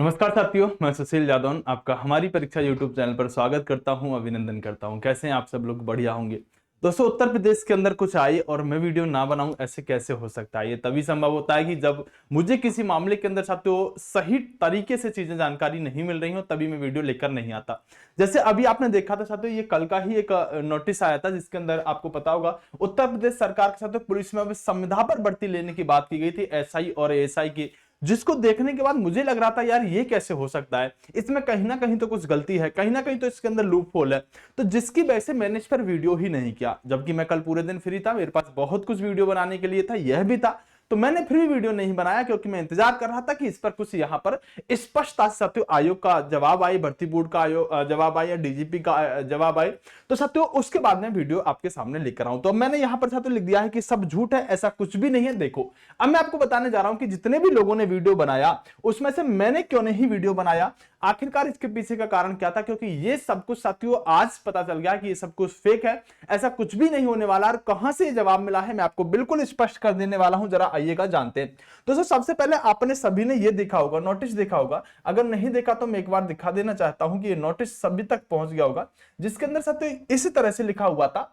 नमस्कार साथियों, मैं सुशील यादव आपका हमारी परीक्षा यूट्यूब चैनल पर स्वागत करता हूं, अभिनंदन करता हूं। कैसे हैं आप सब लोग? बढ़िया होंगे। दोस्तों, उत्तर प्रदेश के अंदर कुछ आई और मैं वीडियो ना बनाऊं, ऐसे कैसे हो सकता है? ये तभी संभव होता है कि जब मुझे किसी मामले के अंदर साथियों सही तरीके से चीजें जानकारी नहीं मिल रही हो, तभी मैं वीडियो लेकर नहीं आता। जैसे अभी आपने देखा था साथियों, ये कल का ही एक नोटिस आया था जिसके अंदर आपको पता होगा उत्तर प्रदेश सरकार के साथ पुलिस में अब संविदा पर भर्ती लेने की बात की गई थी, एसआई और एएसआई की। जिसको देखने के बाद मुझे लग रहा था यार ये कैसे हो सकता है, इसमें कहीं ना कहीं तो कुछ गलती है, कहीं ना कहीं तो इसके अंदर लूप होल है। तो जिसकी वजह से मैंने इस पर वीडियो ही नहीं किया, जबकि मैं कल पूरे दिन फ्री था, मेरे पास बहुत कुछ वीडियो बनाने के लिए था, यह भी था। तो मैंने फिर भी वीडियो नहीं बनाया क्योंकि मैं इंतजार कर रहा था कि इस पर कुछ यहां पर स्पष्टता से साथियों आयोग का जवाब आए, भर्ती बोर्ड का जवाब आए या डीजीपी का जवाब आए, तो साथियों उसके बाद में वीडियो आपके सामने लेकर आऊं। तो मैंने यहां पर साथियों लिख दिया है कि सब झूठ है, ऐसा कुछ भी नहीं है। देखो, अब मैं आपको बताने जा रहा हूं कि जितने भी लोगों ने वीडियो बनाया उसमें से मैंने क्यों नहीं वीडियो बनाया, आखिरकार इसके पीछे का कारण क्या था। क्योंकि ये सब कुछ साथियों आज पता चल गया कि ये सब कुछ फेक है, ऐसा कुछ भी नहीं होने वाला। और कहां से जवाब मिला है मैं आपको बिल्कुल स्पष्ट कर देने वाला हूं, जरा आइएगा जानते हैं। दोस्तों, सबसे पहले आपने सभी ने ये देखा होगा, नोटिस देखा होगा। अगर नहीं देखा तो मैं एक बार दिखा देना चाहता हूं कि ये नोटिस सभी तक पहुंच गया होगा, जिसके अंदर साथियों इसी तरह से लिखा हुआ था।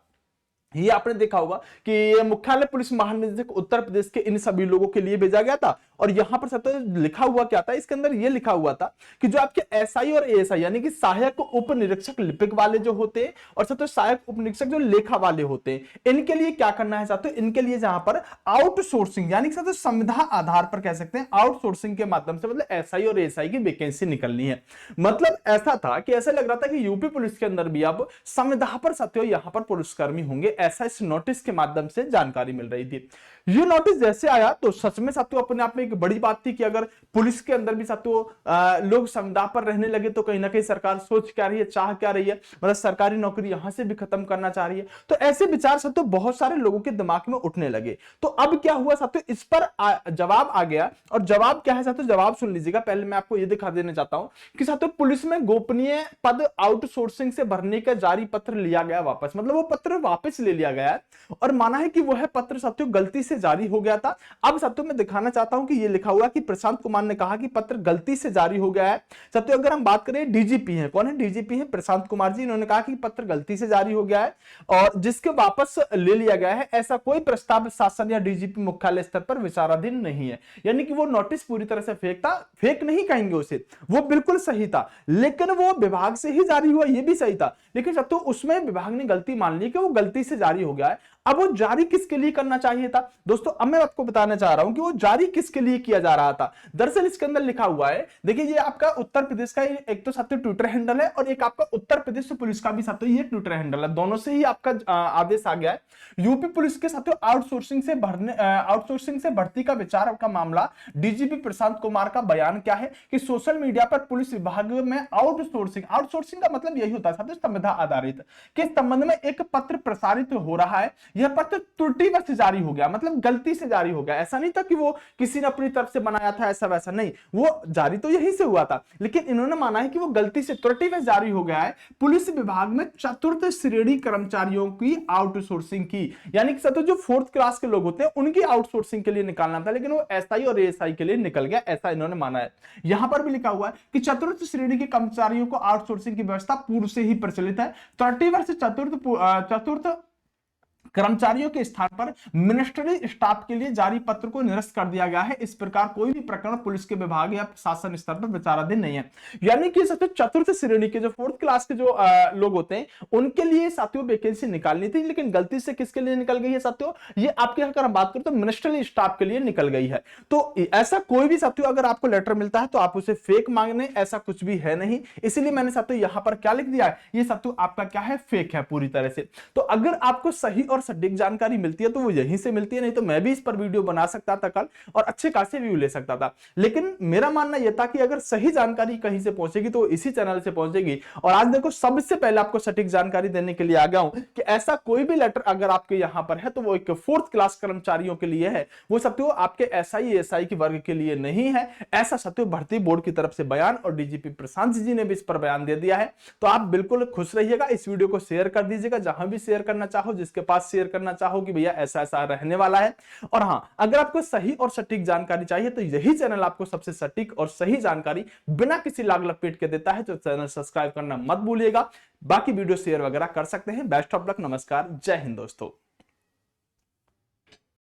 ये आपने देखा होगा कि ये मुख्यालय पुलिस महानिदेशक उत्तर प्रदेश के इन सभी लोगों के लिए भेजा गया था। और यहां पर सत्य लिखा हुआ क्या था, इसके अंदर ये लिखा हुआ था कि जो आपके एसआई और एएसआई यानी कि सहायक उप निरीक्षक लिपिक वाले जो होते हैं और सत्य सहायक उप निरीक्षक जो लेखा वाले होते हैं, इनके लिए क्या करना है साथियों, इनके लिए जहां पर आउटसोर्सिंग यानी कि संविदा आधार पर कह सकते हैं आउटसोर्सिंग के माध्यम से मतलब एसआई और एएसआई की वैकेंसी निकलनी है। मतलब ऐसा था कि ऐसा लग रहा था कि यूपी पुलिस के अंदर भी अब संविदा पर साथियों यहां पर पुलिसकर्मी होंगे, ऐसा इस नोटिस के माध्यम से जानकारी मिल रही थी। ये नोटिस जैसे आया तो सच में साथियों अपने आप में एक बड़ी बात थी कि अगर पुलिस के अंदर भी साथियों लोग संविदा पर रहने लगे तो कहीं ना कहीं सरकार सोच क्या रही है, चाह क्या रही है, मतलब सरकारी नौकरी यहां से भी खत्म करना चाह रही है। तो ऐसे विचार साथियों बहुत सारे लोगों के दिमाग में उठने लगे। तो अब क्या हुआ साथियों, इस पर जवाब आ गया। और जवाब क्या है साथियों, जवाब सुन लीजिएगा। पहले मैं आपको यह दिखा देना चाहता हूं कि साथियों पुलिस में गोपनीय पद आउटसोर्सिंग से भरने का जारी पत्र लिया गया वापस, मतलब वो पत्र वापस ले लिया गया है और माना है कि वह पत्र साथियों गलती से जारी हो गया था। अब साथियों मैं दिखाना चाहता हूं कि यह लिखा हुआ कि प्रशांत कुमार ने कहा कि पत्र गलती से जारी हो गया है। साथियों अगर हम बात करें, डीजीपी है, कौन है डीजीपी है, प्रशांत कुमार जी, इन्होंने कहा कि पत्र गलती से जारी हो गया है और जिसके वापस ले लिया गया है, ऐसा कोई प्रस्ताव शासन या डीजीपी मुख्यालय स्तर पर विचाराधीन नहीं है। यानी कि वो नोटिस पूरी तरह से फेक था, फेक नहीं कहेंगे उसे, वो बिल्कुल सही था, लेकिन वो विभाग से ही जारी हुआ, ये भी सही था, लेकिन साथियों उसमें विभाग ने गलती मान ली कि वो गलती से जारी हो गया है। अब वो जारी किसके लिए करना चाहिए था दोस्तों, अब मैं आपको बताना चाह रहा हूं कि वो जारी किसके लिए किया जा रहा था। दरअसल इसके अंदर लिखा हुआ है, देखिए ये आपका उत्तर प्रदेश का एक तो साथियों ट्विटर हैंडल है और एक आपका उत्तर प्रदेश पुलिस का भी साथियों ये ट्विटर हैंडल है, दोनों से ही आपका आदेश आ गया है। यूपी पुलिस के साथियों आउटसोर्सिंग से भर्ती का विचार का मामला, डीजीपी प्रशांत कुमार का बयान क्या है कि सोशल मीडिया पर पुलिस विभाग में आउटसोर्सिंग का मतलब यही होता है साथियों संविदा आधारित के संबंध में एक पत्र प्रसारित हो रहा है। यह पत्र त्रुटिवश जारी हो गया, मतलब गलती से जारी हो गया, ऐसा नहीं था कि वो किसी ने अपनी तरफ से बनाया था, ऐसा वैसा नहीं, वो जारी तो यहीं से हुआ था, लेकिन इन्होंने माना है कि वो गलती से त्रुटिवश जारी हो गया है। पुलिस विभाग में चतुर्थ श्रेणी कर्मचारियों की आउटसोर्सिंग की, यानी कि साथियों जो फोर्थ क्लास के लोग होते हैं उनकी आउटसोर्सिंग के लिए निकालना था, लेकिन वो एसआई और एएसआई के लिए निकल गया, ऐसा इन्होंने माना है। यहां पर भी लिखा हुआ है कि चतुर्थ श्रेणी के कर्मचारियों को आउटसोर्सिंग की व्यवस्था पूर्व से ही प्रचलित है। 30 वर्ष चतुर्थ कर्मचारियों के स्थान पर मिनिस्ट्री स्टाफ के लिए जारी पत्र को निरस्त कर दिया गया है। इस प्रकार कोई भी प्रकरण पुलिस के विभाग या शासन स्तर पर विचाराधीन नहीं है। यानी कि साथियों चतुर्थ श्रेणी के जो फोर्थ क्लास के जो लोग होते हैं उनके लिए साथियों वैकेंसी निकालनी थी, लेकिन गलती से किसके लिए निकल गई है साथियों, ये आपके अगर हम बात करें तो मिनिस्ट्री स्टाफ के लिए निकल गई है। तो ऐसा कोई भी साथियों अगर आपको लेटर मिलता है तो आप उसे फेक मांगने, ऐसा कुछ भी है नहीं। इसीलिए मैंने साथियों यहां पर क्या लिख दिया है, ये साथियों आपका क्या है, फेक है पूरी तरह से। तो अगर आपको सही और सटीक जानकारी मिलती है तो वो यहीं से मिलती है, नहीं तो मैं भी इस पर वीडियो बना सकता था कल और अच्छे खासे व्यू ले सकता था। लेकिन मेरा मानना यह था कि अगर सही जानकारी कहीं से पहुंचेगी तो इसी चैनल से पहुंचेगी। और आज देखो सबसे पहले आपको सटीक जानकारी देने के लिए आ गया हूं कि ऐसा कोई भी लेटर अगर आपके यहां पर है तो वो एक फोर्थ क्लास कर्मचारियों के लिए है, वो साथियों आपके एसआई एएसआई के वर्ग के लिए नहीं है। ऐसा साथियों भर्ती बोर्ड की तरफ से बयान और डीजीपी प्रशांत जी ने भी इस पर बयान दे दिया है। तो आप बिल्कुल खुश रहिएगा, इस वीडियो को शेयर कर दीजिएगा जहां भी शेयर करना चाहो, जिसके पास शेयर करना चाहो कि भैया ऐसा ऐसा रहने वाला है। और हाँ, अगर आपको सही और सटीक जानकारी चाहिए तो यही चैनल आपको सबसे सटीक और सही जानकारी बिना किसी लाग लपेट के देता है, तो चैनल सब्सक्राइब करना मत भूलिएगा। बाकी वीडियो शेयर वगैरह कर सकते हैं। बेस्ट ऑफ लक, नमस्कार, जय हिंद दोस्तों।